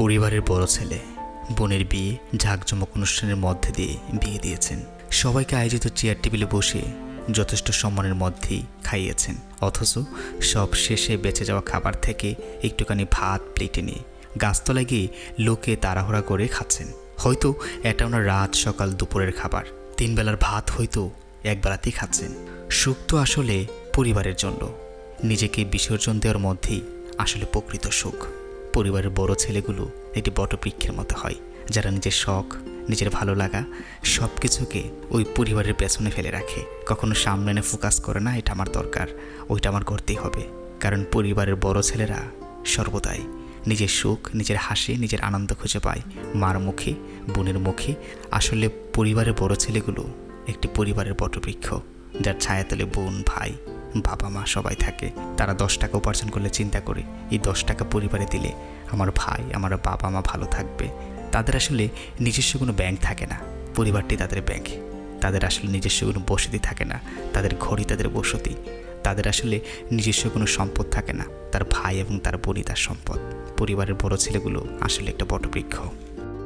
পরিবারের বড় ছেলে বোনের বিয়ে জাঁকজমক অনুষ্ঠানের মধ্যে দিয়ে বিয়ে দিয়েছেন। সবাইকে আয়োজিত চেয়ার টেবিলে বসে যথেষ্ট সম্মানের মধ্যেই খাইয়েছেন। অথচ সব শেষে বেঁচে যাওয়া খাবার থেকে একটুখানি ভাত প্লেটে নিয়ে গাছতলায় গিয়ে লোকে তাড়াহুড়া করে খাচ্ছেন। হয়তো এটা ওনার রাত সকাল দুপুরের খাবার, 3 বেলার ভাত হয়তো একবেলাতেই খাচ্ছেন। সুখ তো আসলে পরিবারের জন্য, নিজেকে বিসর্জন দেওয়ার মধ্যেই আসলে প্রকৃত সুখ। পরিবারের বড় ছেলেগুলো একটি বটবৃক্ষের মতো হয়, যারা নিজের শখ, নিজের ভালো লাগা সব কিছুকে ওই পরিবারের পেছনে ফেলে রাখে। কখনো সামনে এনে ফোকাস করে না এটা আমার দরকার, ওইটা আমার করতেই হবে। কারণ পরিবারের বড় ছেলেরা সর্বদাই নিজের সুখ, নিজের হাসি, নিজের আনন্দ খুঁজে পায় মার মুখে, বোনের মুখে। আসলে পরিবারের বড় ছেলেগুলো একটি পরিবারের বটবৃক্ষ, যার ছায়াতলে বোন, ভাই, বাবা মা সবাই থাকে। তারা 10 টাকা উপার্জন করলে চিন্তা করে এই 10 টাকা পরিবারে দিলে আমার ভাই, আমার বাবা মা ভালো থাকবে। তাদের আসলে নিজস্ব কোনো ব্যাংক থাকে না, পরিবারটি তাদের ব্যাংক। তাদের আসলে নিজস্ব কোনো বসতি থাকে না, তাদের ঘড়ি তাদের বসতি। তাদের আসলে নিজস্ব কোনো সম্পদ থাকে না, তার ভাই এবং তার বোনই তার সম্পদ। পরিবারের বড় ছেলেগুলো আসলে একটা বটবৃক্ষ।